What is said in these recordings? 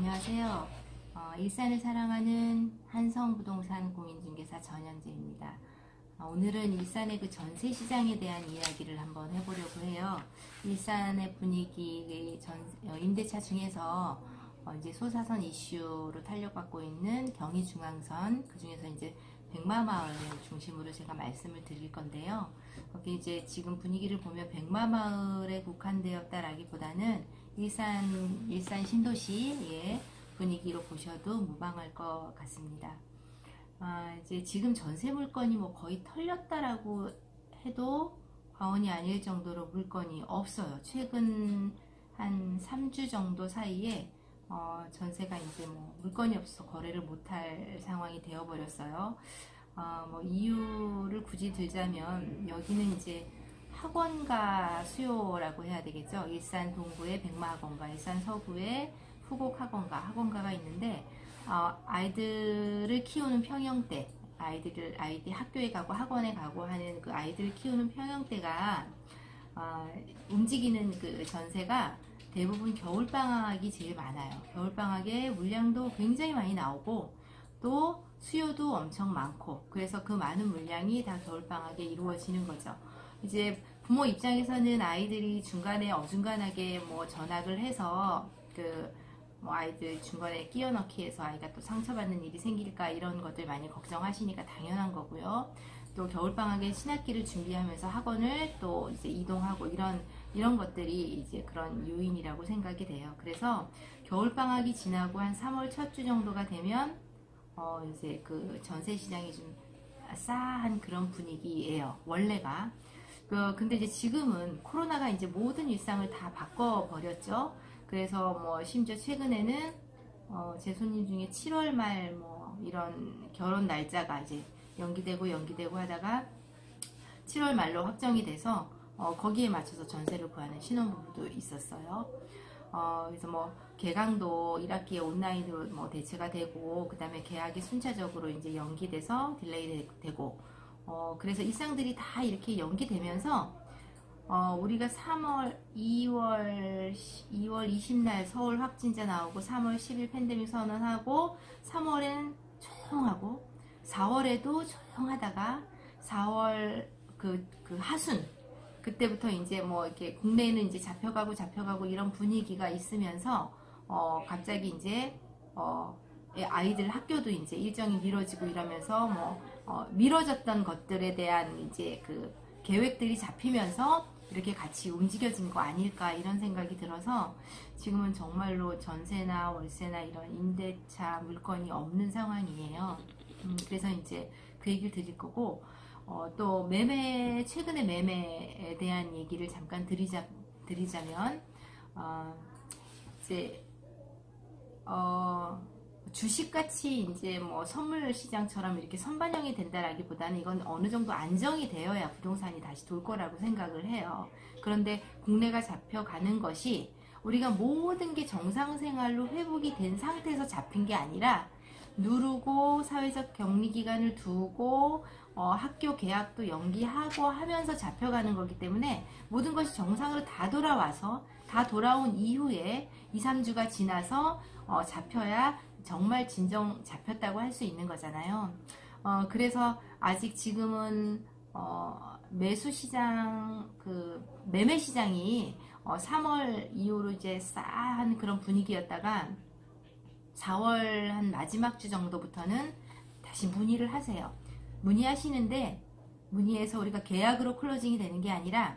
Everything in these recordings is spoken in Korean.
안녕하세요. 일산을 사랑하는 한성부동산 공인중개사 전현재입니다. 오늘은 일산의 그 전세 시장에 대한 이야기를 한번 해보려고 해요. 일산의 분위기, 임대차 중에서 이제 소사선 이슈로 탄력받고 있는 경의중앙선, 그 중에서 이제 백마마을 중심으로 제가 말씀을 드릴 건데요. 거기 이제 지금 분위기를 보면 백마마을에 국한되었다라기보다는 일산 신도시의 분위기로 보셔도 무방할 것 같습니다. 이제 지금 전세 물건이 뭐 거의 털렸다라고 해도 과언이 아닐 정도로 물건이 없어요. 최근 한 3주 정도 사이에 전세가 이제 뭐 물건이 없어서 거래를 못할 상황이 되어버렸어요. 뭐 이유를 굳이 들자면 여기는 이제 학원가 수요라고 해야 되겠죠. 일산 동구에 백마학원가, 일산 서구에 후곡학원가가 있는데 아이들을 키우는 평형대, 아이들 학교에 가고 학원에 가고 하는 그 아이들을 키우는 평형대가 움직이는 그 전세가 대부분 겨울방학이 제일 많아요. 겨울방학에 물량도 굉장히 많이 나오고 또 수요도 엄청 많고, 그래서 그 많은 물량이 다 겨울방학에 이루어지는 거죠. 이제 부모 입장에서는 아이들이 중간에 어중간하게 뭐 전학을 해서 뭐 아이들 중간에 끼워 넣기 해서 아이가 또 상처받는 일이 생길까 이런 것들 많이 걱정하시니까 당연한 거고요. 또 겨울방학에 신학기를 준비하면서 학원을 또 이제 이동하고 이런 것들이 이제 그런 요인이라고 생각이 돼요. 그래서 겨울방학이 지나고 한 3월 첫 주 정도가 되면 이제 그 전세 시장이 좀 싸한 그런 분위기예요. 원래가. 근데 이제 지금은 코로나가 이제 모든 일상을 다 바꿔버렸죠. 그래서 뭐 심지어 최근에는 제 손님 중에 7월 말 뭐 이런 결혼 날짜가 이제 연기되고 하다가 7월 말로 확정이 돼서 거기에 맞춰서 전세를 구하는 신혼부부도 있었어요. 그래서 뭐 개강도 1학기에 온라인으로 뭐 대체가 되고, 그 다음에 계약이 순차적으로 이제 연기돼서 딜레이 되고, 그래서 일상들이 다 이렇게 연기되면서 우리가 2월 20날 서울 확진자 나오고 3월 10일 팬데믹 선언하고 3월엔 조용하고 4월에도 조용하다가 4월 그 하순 그때부터 이제 뭐 이렇게 국내에는 이제 잡혀가고 이런 분위기가 있으면서 갑자기 이제 아이들 학교도 이제 일정이 미뤄지고 이러면서 미뤄졌던 것들에 대한 이제 그 계획들이 잡히면서 이렇게 같이 움직여진 거 아닐까 이런 생각이 들어서 지금은 정말로 전세나 월세나 이런 임대차 물건이 없는 상황이에요. 그래서 이제 그 얘기를 드릴 거고, 또 최근의 매매에 대한 얘기를 잠깐 드리자면 이제 주식같이 이제 뭐 선물 시장처럼 이렇게 선반영이 된다라기보다는 이건 어느 정도 안정이 되어야 부동산이 다시 돌 거라고 생각을 해요. 그런데 국내가 잡혀가는 것이 우리가 모든 게 정상생활로 회복이 된 상태에서 잡힌 게 아니라 누르고 사회적 격리 기간을 두고 학교 개학도 연기하고 하면서 잡혀가는 거기 때문에 모든 것이 정상으로 다 돌아와서 다 돌아온 이후에 2, 3주가 지나서 잡혀야 정말 진정 잡혔다고 할 수 있는 거잖아요. 그래서 아직 지금은 매수 시장, 매매 시장이 3월 이후로 이제 싸한 그런 분위기였다가 4월 한 마지막 주 정도부터는 다시 문의를 하세요. 문의하시는데 문의해서 우리가 계약으로 클로징이 되는 게 아니라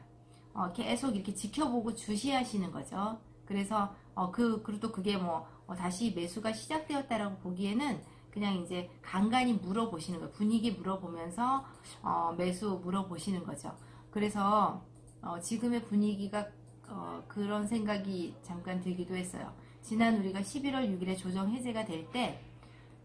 계속 이렇게 지켜보고 주시하시는 거죠. 그래서 그리고 또 그게 다시 매수가 시작되었다라고 보기에는 그냥 이제 간간히 물어보시는 거예요. 분위기 물어보면서 매수 물어보시는 거죠. 그래서 지금의 분위기가 그런 생각이 잠깐 들기도 했어요. 지난 우리가 11월 6일에 조정 해제가 될 때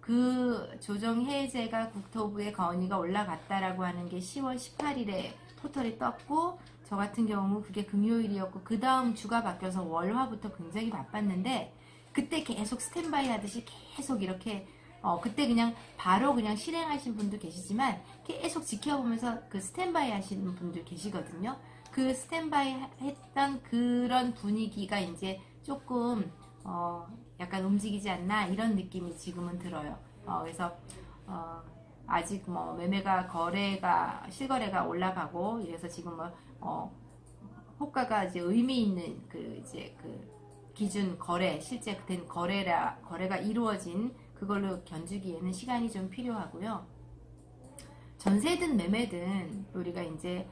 그 조정 해제가 국토부의 건의가 올라갔다라고 하는 게 10월 18일에 포털이 떴고, 저 같은 경우 그게 금요일이었고 그 다음 주가 바뀌어서 월화부터 굉장히 바빴는데, 그때 계속 스탠바이 하듯이 계속 이렇게 그때 그냥 바로 그냥 실행하신 분도 계시지만 계속 지켜보면서 그 스탠바이 하시는 분들 계시거든요. 그 스탠바이 했던 그런 분위기가 이제 조금 약간 움직이지 않나 이런 느낌이 지금은 들어요. 그래서 아직 뭐 매매가 실거래가 올라가고 이래서 지금 호가가 이제 의미 있는 이제 기준 실제 된 거래가 이루어진 그걸로 견주기에는 시간이 좀 필요하고요. 전세든 매매든 우리가 이제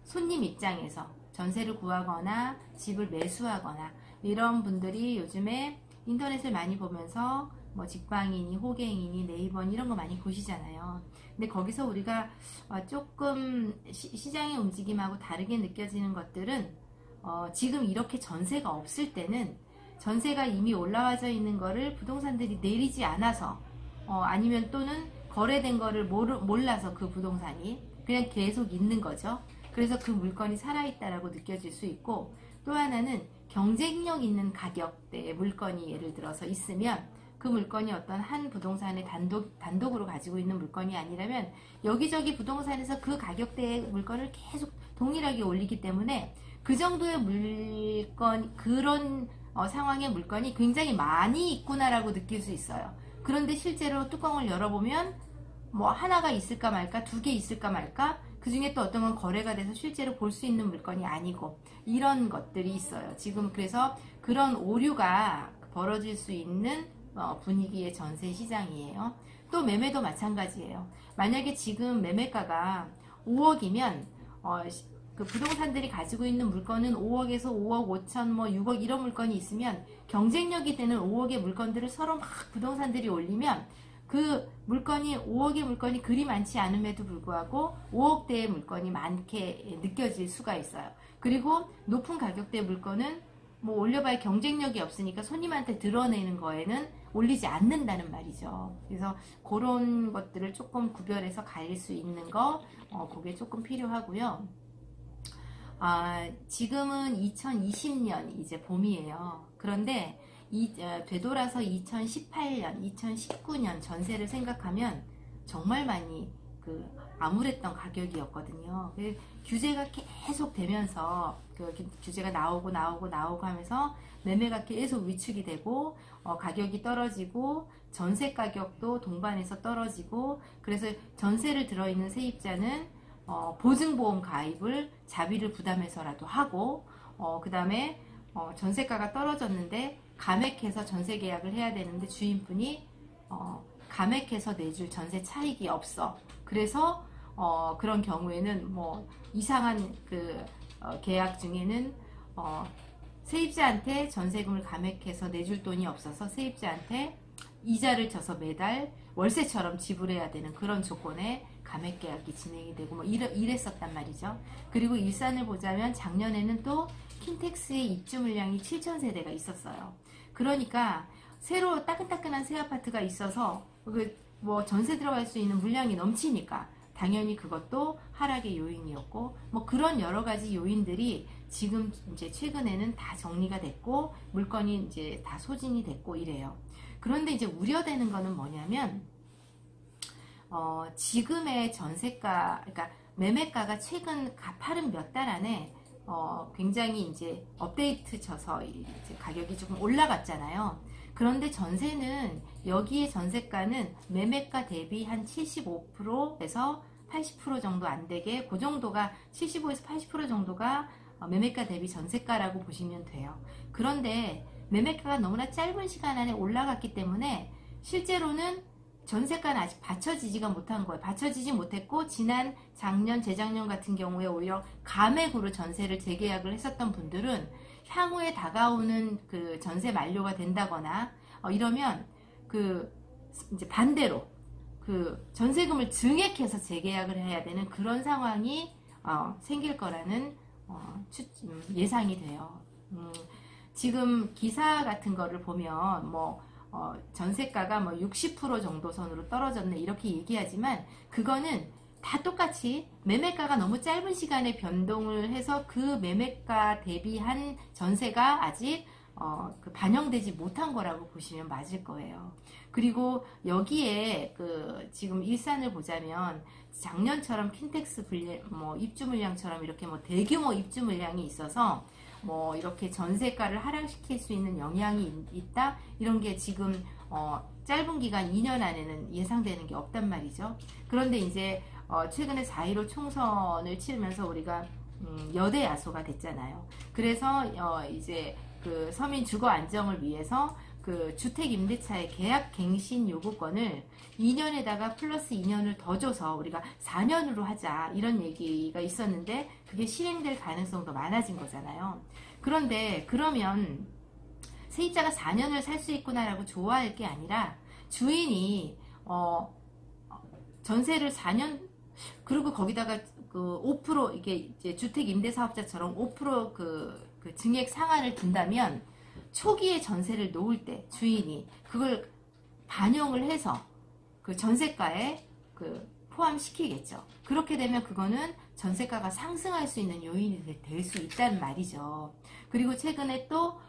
손님 입장에서 전세를 구하거나 집을 매수하거나 이런 분들이 요즘에 인터넷을 많이 보면서 뭐 직방이니 호갱이니 네이버니 이런 거 많이 보시잖아요. 근데 거기서 우리가 조금 시장의 움직임하고 다르게 느껴지는 것들은 지금 이렇게 전세가 없을 때는 전세가 이미 올라와져 있는 거를 부동산들이 내리지 않아서 아니면 또는 거래된 거를 몰라서 그 부동산이 그냥 계속 있는 거죠. 그래서 그 물건이 살아있다라고 느껴질 수 있고, 또 하나는 경쟁력 있는 가격대의 물건이 예를 들어서 있으면 그 물건이 어떤 한 부동산의 단독으로 가지고 있는 물건이 아니라면 여기저기 부동산에서 그 가격대의 물건을 계속 동일하게 올리기 때문에 그 정도의 그런 상황의 물건이 굉장히 많이 있구나라고 느낄 수 있어요. 그런데 실제로 뚜껑을 열어보면 뭐 하나가 있을까 말까, 두 개 있을까 말까, 그 중에 또 어떤 건 거래가 돼서 실제로 볼 수 있는 물건이 아니고 이런 것들이 있어요. 지금 그래서 그런 오류가 벌어질 수 있는 분위기의 전세 시장이에요. 또 매매도 마찬가지예요. 만약에 지금 매매가가 5억이면 그 부동산들이 가지고 있는 물건은 5억에서 5억 5천 뭐 6억 이런 물건이 있으면 경쟁력이 되는 5억의 물건들을 서로 막 부동산들이 올리면 그 물건이 5억의 물건이 그리 많지 않음에도 불구하고 5억대의 물건이 많게 느껴질 수가 있어요. 그리고 높은 가격대의 물건은 뭐 올려봐야 경쟁력이 없으니까 손님한테 드러내는 거에는 올리지 않는다는 말이죠. 그래서 그런 것들을 조금 구별해서 가릴 수 있는 거 그게 조금 필요하고요. 지금은 2020년 이제 봄이에요. 그런데 되돌아서 2018년, 2019년 전세를 생각하면 정말 많이 암울했던 가격이었거든요. 규제가 계속 되면서 규제가 나오고 하면서 매매가 계속 위축이 되고 가격이 떨어지고 전세 가격도 동반해서 떨어지고, 그래서 전세를 들어있는 세입자는 보증보험 가입을 자비를 부담해서라도 하고 그 다음에 전세가가 떨어졌는데 감액해서 전세 계약을 해야 되는데 주인분이 감액해서 내줄 전세 차익이 없어. 그래서 그런 경우에는 뭐 이상한 계약 중에는 세입자한테 전세금을 감액해서 내줄 돈이 없어서 세입자한테 이자를 져서 매달 월세처럼 지불해야 되는 그런 조건에 감액 계약이 진행이 되고 뭐 이랬었단 말이죠. 그리고 일산을 보자면 작년에는 또 킨텍스의 입주 물량이 7,000세대가 있었어요. 그러니까 새로 따끈따끈한 새 아파트가 있어서 뭐 전세 들어갈 수 있는 물량이 넘치니까 당연히 그것도 하락의 요인이었고, 뭐 그런 여러 가지 요인들이 지금 이제 최근에는 다 정리가 됐고 물건이 이제 다 소진이 됐고 이래요. 그런데 이제 우려되는 거는 뭐냐면 지금의 전세가, 그러니까 매매가가 최근 가파른 몇 달 안에 굉장히 이제 업데이트 쳐서 이제 가격이 조금 올라갔잖아요. 그런데 전세는 여기에 전세가는 매매가 대비 한 75%에서 80% 정도 안 되게 그 정도가 75에서 80% 정도가 매매가 대비 전세가라고 보시면 돼요. 그런데 매매가가 너무나 짧은 시간 안에 올라갔기 때문에 실제로는 전세가는 아직 받쳐지지가 못한 거예요. 받쳐지지 못했고 작년, 재작년 같은 경우에 오히려 감액으로 전세를 재계약을 했었던 분들은 향후에 다가오는 그 전세 만료가 된다거나 이러면 이제 반대로 전세금을 증액해서 재계약을 해야 되는 그런 상황이 생길 거라는 예상이 돼요. 지금 기사 같은 거를 보면 전세가가 60% 정도 선으로 떨어졌네 이렇게 얘기하지만 그거는 다 똑같이 매매가가 너무 짧은 시간에 변동을 해서 그 매매가 대비한 전세가 아직 반영되지 못한 거라고 보시면 맞을 거예요. 그리고 여기에 지금 일산을 보자면 작년처럼 킨텍스 입주 물량처럼 이렇게 대규모 입주 물량이 있어서 뭐 이렇게 전세가를 하락시킬 수 있는 영향이 있다, 이런 게 지금 짧은 기간 2년 안에는 예상되는 게 없단 말이죠. 그런데 이제 최근에 4.15 총선을 치르면서 우리가 여대 야소가 됐잖아요. 그래서 이제 그 서민 주거 안정을 위해서 그 주택 임대차의 계약 갱신 요구권을 2년에다가 플러스 2년을 더 줘서 우리가 4년으로 하자, 이런 얘기가 있었는데 그게 실행될 가능성도 많아진 거잖아요. 그런데 그러면 세입자가 4년을 살 수 있구나라고 좋아할 게 아니라, 주인이 전세를 4년, 그리고 거기다가 그 5% 이게 이제 주택 임대 사업자처럼 5% 그 증액 상한을 둔다면, 초기에 전세를 놓을 때 주인이 그걸 반영을 해서 그 전세가에 그 포함시키겠죠. 그렇게 되면 그거는 전세가가 상승할 수 있는 요인이 될 수 있다는 말이죠. 그리고 최근에 또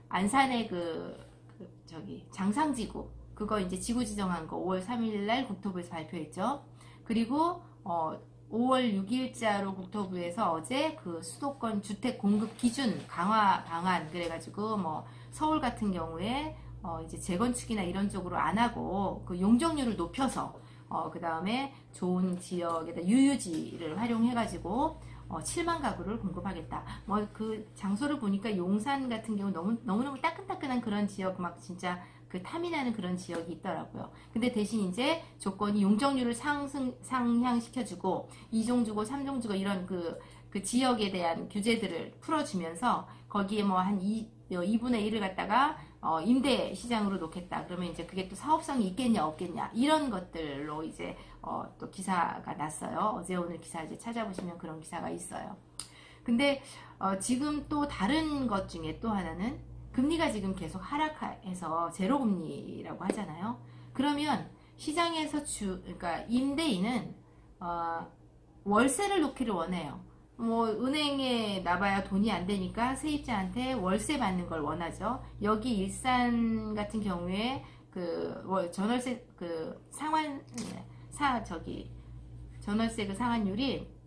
안산의 장상지구, 그거 이제 지구 지정한 거 5월 3일날 국토부에서 발표했죠. 그리고 5월 6일자로 국토부에서 어제 그 수도권 주택 공급 기준 강화 방안, 그래가지고 뭐 서울 같은 경우에 이제 재건축이나 이런 쪽으로 안 하고 그 용적률을 높여서 그 다음에 좋은 지역에다 유유지를 활용해가지고 7만 가구를 공급하겠다. 뭐 그 장소를 보니까 용산 같은 경우 너무너무 따끈따끈한 그런 지역, 막 진짜 그 탐이 나는 그런 지역이 있더라고요. 근데 대신 이제 조건이 용적률을 상향시켜주고 2종 주고 3종 주고 이런 그 지역에 대한 규제들을 풀어주면서 거기에 뭐 한 2분의 1을 갖다가 임대 시장으로 놓겠다. 그러면 이제 그게 또 사업성이 있겠냐 없겠냐, 이런 것들로 이제 또 기사가 났어요. 어제 오늘 기사 이제 찾아보시면 그런 기사가 있어요. 근데 지금 또 다른 것 중에 또 하나는, 금리가 지금 계속 하락해서 제로금리라고 하잖아요. 그러면 시장에서 그러니까 임대인은 월세를 놓기를 원해요. 뭐 은행에 놔봐야 돈이 안 되니까 세입자한테 월세 받는 걸 원하죠. 여기 일산 같은 경우에 그 전월세 그 전월세 그 상환율이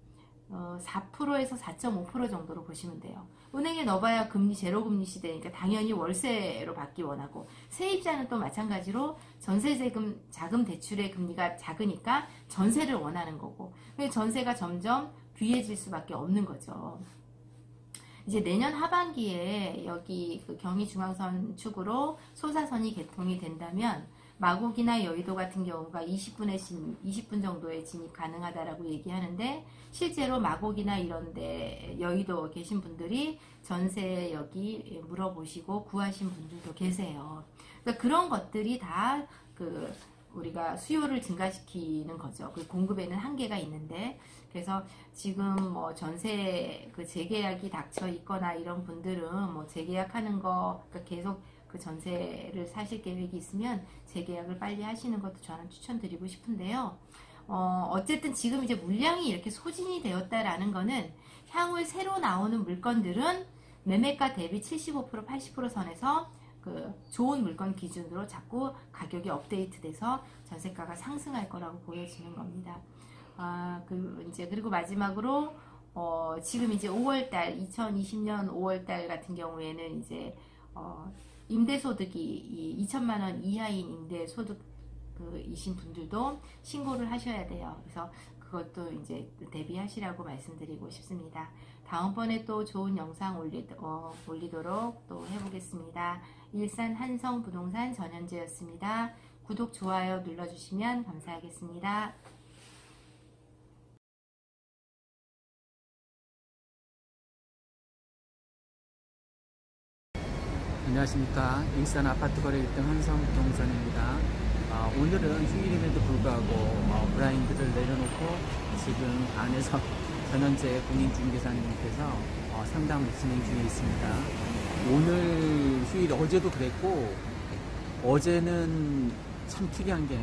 4%에서 4.5% 정도로 보시면 돼요. 은행에 넣어봐야 제로금리 시대니까 당연히 월세로 받기 원하고, 세입자는 또 마찬가지로 전세자금 대출의 금리가 작으니까 전세를 원하는 거고, 전세가 점점 귀해질 수밖에 없는 거죠. 이제 내년 하반기에 여기 그 경의중앙선 축으로 소사선이 개통이 된다면 마곡이나 여의도 같은 경우가 20분 정도의 진입 가능하다라고 얘기하는데, 실제로 마곡이나 이런데 여의도 계신 분들이 전세 여기 물어보시고 구하신 분들도 계세요. 그러니까 그런 것들이 다 우리가 수요를 증가시키는 거죠. 그 공급에는 한계가 있는데, 그래서 지금 뭐 전세 재계약이 닥쳐 있거나 이런 분들은 뭐 재계약하는 거, 그러니까 계속 그 전세를 사실 계획이 있으면 재계약을 빨리 하시는 것도 저는 추천드리고 싶은데요. 어쨌든 지금 이제 물량이 이렇게 소진이 되었다라는 거는 향후에 새로 나오는 물건들은 매매가 대비 75% 80% 선에서 그 좋은 물건 기준으로 자꾸 가격이 업데이트돼서 전세가가 상승할 거라고 보여지는 겁니다. 그리고 마지막으로 지금 이제 5월달 2020년 5월달 같은 경우에는 이제 임대소득이 2천만 원 이하인 임대소득이신 분들도 신고를 하셔야 돼요. 그래서 그것도 이제 대비하시라고 말씀드리고 싶습니다. 다음번에 또 좋은 영상 올리도록 또 해보겠습니다. 일산 한성부동산 전현재였습니다. 구독, 좋아요 눌러주시면 감사하겠습니다. 안녕하십니까. 일산 아파트 거래 1등 한성부동산입니다. 오늘은 휴일임에도 불구하고 브라인드를 내려놓고 지금 안에서 전현재 공인중개사님께서 상담을 진행 중에 있습니다. 오늘 휴일, 어제도 그랬고, 어제는 참 특이한 게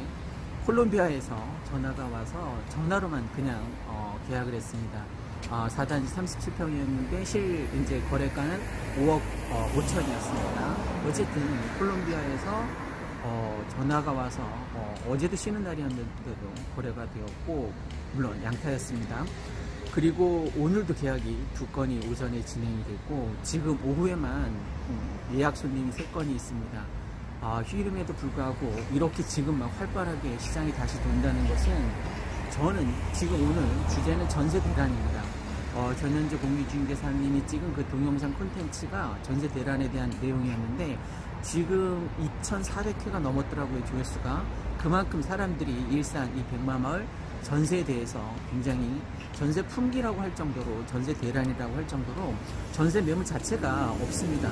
콜롬비아에서 전화가 와서 전화로만 그냥 계약을 했습니다. 4단지 37평이었는데 이제 거래가는 5억 5천이었습니다. 어쨌든 콜롬비아에서 전화가 와서 어제도 쉬는 날이었는데도 거래가 되었고, 물론 양타였습니다. 그리고 오늘도 계약이 2건이 오전에 진행이 됐고 지금 오후에만 예약 손님이 3건이 있습니다. 휴일임에도 불구하고 이렇게 지금 막 활발하게 시장이 다시 돈다는 것은 저는 지금 오늘 주제는 전세 대란입니다. 전현재 공유주임대사님이 찍은 그 동영상 콘텐츠가 전세 대란에 대한 내용이었는데 지금 2,400회가 넘었더라고요, 조회수가. 그만큼 사람들이 일산 이 백마마을 전세에 대해서 굉장히 전세 품귀라고 할 정도로 전세 대란이라고 할 정도로 전세 매물 자체가 없습니다.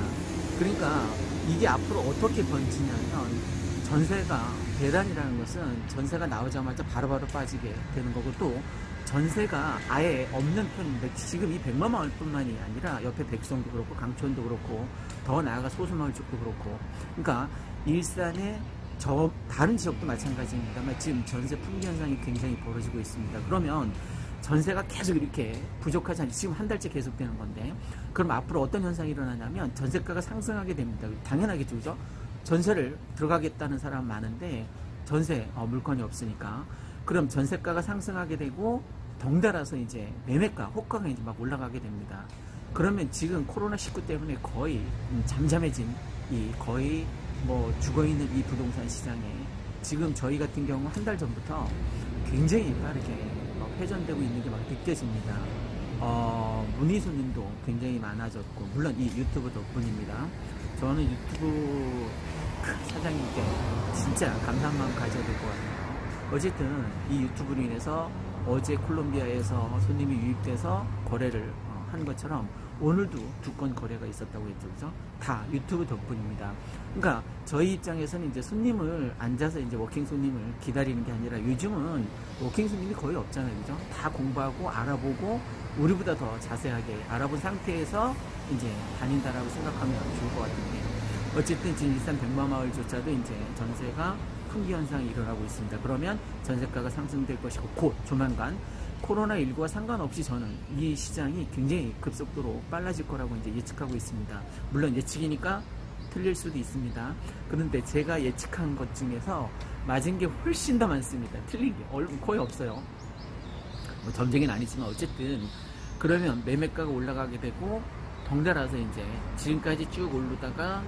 그러니까 이게 앞으로 어떻게 번지냐면 전세가 대란이라는 것은 전세가 나오자마자 바로바로 빠지게 되는 거고 또 전세가 아예 없는 편인데 지금 이 백마마을 뿐만이 아니라 옆에 백성도 그렇고 강촌도 그렇고 더 나아가 소수마을 쪽도 그렇고 그러니까 일산의 다른 지역도 마찬가지입니다만 지금 전세 품귀 현상이 굉장히 벌어지고 있습니다. 그러면 전세가 계속 이렇게 부족하지 않지 지금 한 달째 계속되는 건데 그럼 앞으로 어떤 현상이 일어나냐면 전세가가 상승하게 됩니다. 당연하겠죠, 그죠? 전세를 들어가겠다는 사람 많은데 전세 물건이 없으니까 그럼 전세가가 상승하게 되고 덩달아서 이제 매매가, 호가가 이제 막 올라가게 됩니다. 그러면 지금 코로나19 때문에 거의 잠잠해진 이 거의 뭐 죽어있는 이 부동산 시장에 지금 저희 같은 경우 한 달 전부터 굉장히 빠르게 회전되고 있는 게 막 느껴집니다. 문의 손님도 굉장히 많아졌고 물론 이 유튜브 덕분입니다. 저는 유튜브 사장님께 진짜 감사한 마음 가져야 될 것 같아요. 어쨌든 이 유튜브로 인해서 어제 콜롬비아에서 손님이 유입돼서 거래를 한 것처럼 오늘도 2건 거래가 있었다고 했죠, 그죠? 다 유튜브 덕분입니다. 그러니까 저희 입장에서는 이제 손님을 앉아서 이제 워킹 손님을 기다리는 게 아니라 요즘은 워킹 손님이 거의 없잖아요, 그죠? 다 공부하고 알아보고 우리보다 더 자세하게 알아본 상태에서 이제 다닌다라고 생각하면 좋을 것 같은데 어쨌든 지금 일산 백마마을조차도 이제 전세가 품귀 현상이 일어나고 있습니다. 그러면 전세가가 상승될 것이고 곧 조만간 코로나19와 상관없이 저는 이 시장이 굉장히 급속도로 빨라질 거라고 이제 예측하고 있습니다. 물론 예측이니까 틀릴 수도 있습니다. 그런데 제가 예측한 것 중에서 맞은 게 훨씬 더 많습니다. 틀린 게 거의 없어요. 뭐 점쟁이는 아니지만 어쨌든 그러면 매매가가 올라가게 되고 덩달아서 이제 지금까지 쭉 오르다가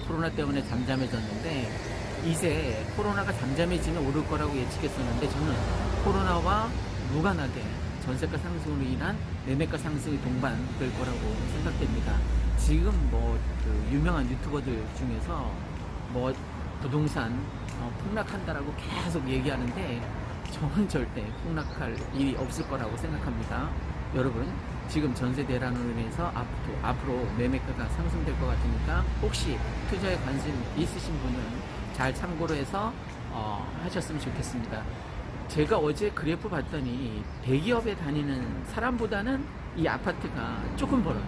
코로나 때문에 잠잠해졌는데 이제 코로나가 잠잠해지면 오를 거라고 예측했었는데 저는 코로나와 무관하게 전세가 상승으로 인한 매매가 상승이 동반될 거라고 생각됩니다. 지금 그 유명한 유튜버들 중에서 부동산 폭락한다라고 계속 얘기하는데 저는 절대 폭락할 일이 없을 거라고 생각합니다. 여러분 지금 전세 대란으로 인해서 앞으로 매매가가 상승될 것 같으니까 혹시 투자에 관심 있으신 분은 잘 참고로 해서 하셨으면 좋겠습니다. 제가 어제 그래프 봤더니 대기업에 다니는 사람보다는 이 아파트가 조금 벌어요.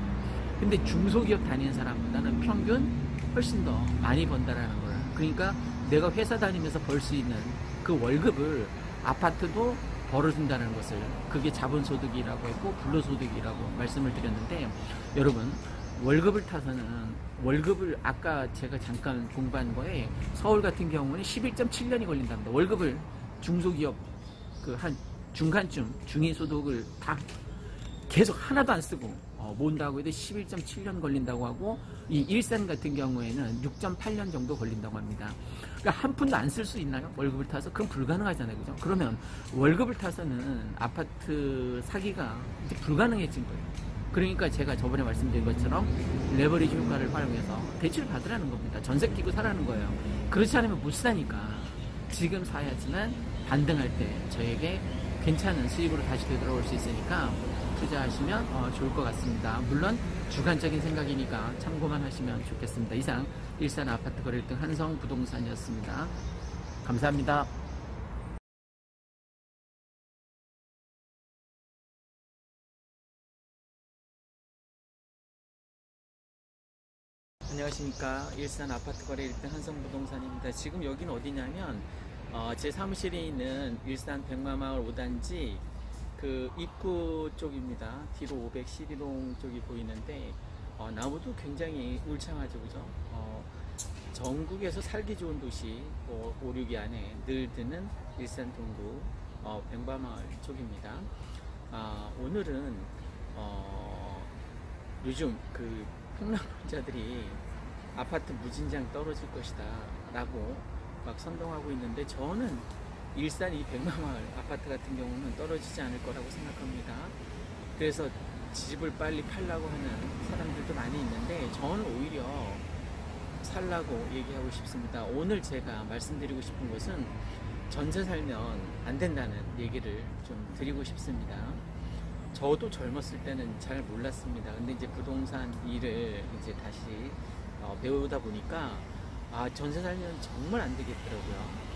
근데 중소기업 다니는 사람보다는 평균 훨씬 더 많이 번다라는 거예요. 그러니까 내가 회사 다니면서 벌 수 있는 그 월급을 아파트도 벌어준다는 것을 그게 자본소득이라고 했고 불로소득이라고 말씀을 드렸는데 여러분 월급을 타서는 월급을 아까 제가 잠깐 공부한 거에 서울 같은 경우는 11.7년이 걸린답니다. 월급을 중소기업 그 한 중간쯤 중위소득을 다 계속 하나도 안 쓰고 모은다고 해도 11.7년 걸린다고 하고 이 일산 같은 경우에는 6.8년 정도 걸린다고 합니다. 그러니까 한 푼도 안 쓸 수 있나요? 월급을 타서? 그건 불가능하잖아요, 그죠? 그러면 월급을 타서는 아파트 사기가 이제 불가능해진 거예요. 그러니까 제가 저번에 말씀드린 것처럼 레버리지 효과를 활용해서 대출을 받으라는 겁니다. 전세 끼고 사라는 거예요. 그렇지 않으면 못 사니까 지금 사야지만 반등할 때 저에게 괜찮은 수입으로 다시 되돌아올 수 있으니까 투자하시면 좋을 것 같습니다. 물론 주관적인 생각이니까 참고만 하시면 좋겠습니다. 이상 일산 아파트 거래 1등 한성부동산이었습니다. 감사합니다. 안녕하십니까. 일산 아파트 거래 1등 한성부동산입니다. 지금 여기는 어디냐면 제 사무실에 있는 일산 백마마을 5단지 그 입구 쪽입니다. 뒤로 512동 쪽이 보이는데 나무도 굉장히 울창하죠, 그죠? 전국에서 살기 좋은 도시 5, 6위 안에 늘 드는 일산 동구 백마마을 쪽입니다. 오늘은 요즘 그 폭락론자들이 아파트 무진장 떨어질 것이다 라고 막 선동하고 있는데, 저는 일산 이 백마마을 아파트 같은 경우는 떨어지지 않을 거라고 생각합니다. 그래서 집을 빨리 팔라고 하는 사람들도 많이 있는데, 저는 오히려 살라고 얘기하고 싶습니다. 오늘 제가 말씀드리고 싶은 것은 전세 살면 안 된다는 얘기를 좀 드리고 싶습니다. 저도 젊었을 때는 잘 몰랐습니다. 근데 이제 부동산 일을 이제 다시 배우다 보니까 전세 살면 정말 안 되겠더라고요.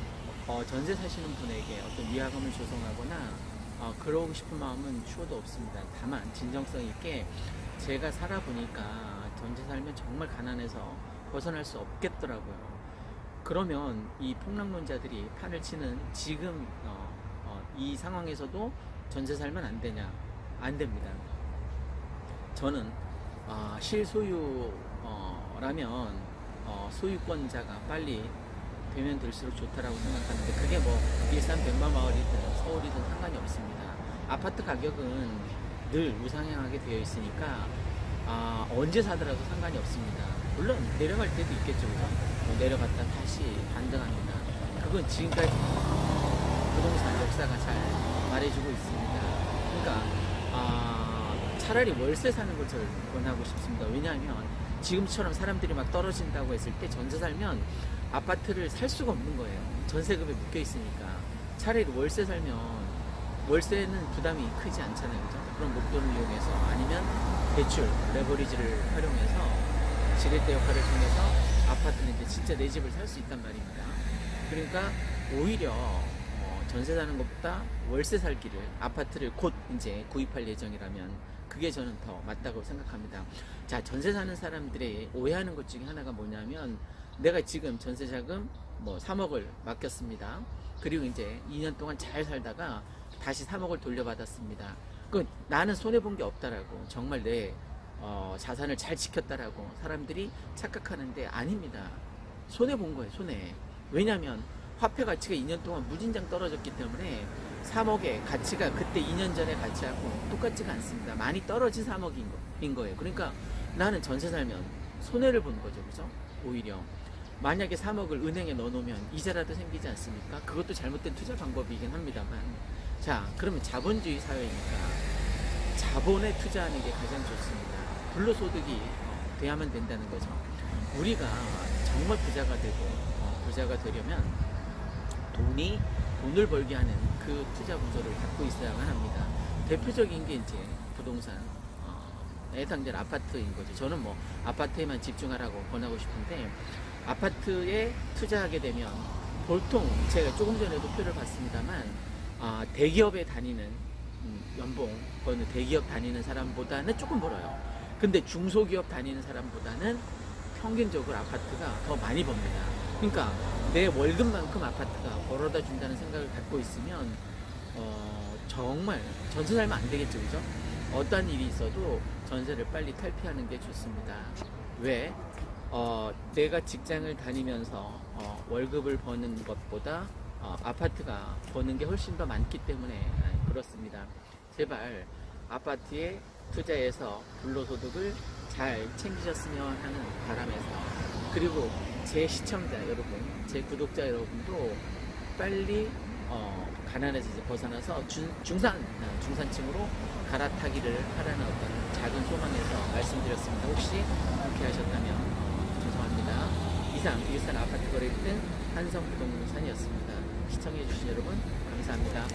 전세 사시는 분에게 어떤 위화감을 조성하거나 그러고 싶은 마음은 추호도 없습니다. 다만 진정성 있게 제가 살아보니까 전세 살면 정말 가난해서 벗어날 수 없겠더라고요. 그러면 이 폭락론자들이 판을 치는 지금 이 상황에서도 전세 살면 안 되냐? 안 됩니다. 저는 실소유라면 소유권자가 빨리 되면 될수록 좋다라고 생각하는데, 그게 뭐 일산 백마마을이든 서울이든 상관이 없습니다. 아파트 가격은 늘 우상향하게 되어 있으니까 언제 사더라도 상관이 없습니다. 물론 내려갈 때도 있겠죠. 내려갔다 다시 반등합니다. 그건 지금까지 부동산 역사가 잘 말해주고 있습니다. 그러니까 차라리 월세 사는 걸 저는 권하고 싶습니다. 왜냐하면 지금처럼 사람들이 막 떨어진다고 했을 때 전세 살면 아파트를 살 수가 없는 거예요. 전세금에 묶여 있으니까. 차라리 월세 살면, 월세는 부담이 크지 않잖아요. 그죠? 그런 목돈을 이용해서, 아니면 대출, 레버리지를 활용해서 지렛대 역할을 통해서 아파트는 이제 진짜 내 집을 살 수 있단 말입니다. 그러니까 오히려 전세 사는 것보다 월세 살기를, 아파트를 곧 이제 구입할 예정이라면 그게 저는 더 맞다고 생각합니다. 자, 전세 사는 사람들이 오해하는 것 중에 하나가 뭐냐면, 내가 지금 전세자금 3억을 맡겼습니다. 그리고 이제 2년 동안 잘 살다가 다시 3억을 돌려받았습니다. 나는 손해본 게 없다라고, 정말 내 자산을 잘 지켰다라고 사람들이 착각하는데, 아닙니다. 손해본 거예요, 손해. 왜냐면 화폐 가치가 2년 동안 무진장 떨어졌기 때문에 3억의 가치가 그때 2년 전의 가치하고 똑같지가 않습니다. 많이 떨어진 3억인 거예요. 그러니까 나는 전세 살면 손해를 보는 거죠. 그죠? 오히려 만약에 3억을 은행에 넣어놓으면 이자라도 생기지 않습니까? 그것도 잘못된 투자 방법이긴 합니다만, 자, 그러면 자본주의 사회니까 자본에 투자하는 게 가장 좋습니다. 불로소득이 돼야만 된다는 거죠. 우리가 정말 부자가 되고 부자가 되려면 돈을 벌게 하는 그 투자 구조를 갖고 있어야만 합니다. 대표적인 게 이제 부동산, 해당될 아파트인 거죠. 저는 아파트에만 집중하라고 권하고 싶은데, 아파트에 투자하게 되면 보통 제가 조금 전에도 표를 봤습니다만, 대기업에 다니는 연봉, 그거는 대기업 다니는 사람보다는 조금 벌어요. 근데 중소기업 다니는 사람보다는 평균적으로 아파트가 더 많이 법니다. 그러니까 내 월급만큼 아파트가 벌어다 준다는 생각을 갖고 있으면 정말 전세 살면 안 되겠죠. 그죠? 어떠한 일이 있어도 전세를 빨리 탈피하는 게 좋습니다. 왜? 내가 직장을 다니면서 월급을 버는 것보다 아파트가 버는 게 훨씬 더 많기 때문에 그렇습니다. 제발 아파트에 투자해서 불로소득을 잘 챙기셨으면 하는 바람에서, 그리고 제 시청자 여러분, 제 구독자 여러분도 빨리 가난에서 이제 벗어나서 중산층으로 갈아타기를 하라는 어떤 작은 소망에서 말씀드렸습니다. 혹시 그렇게 하셨다면 죄송합니다. 이상 일산 아파트 거래 1등 한성부동산이었습니다. 시청해주신 여러분 감사합니다.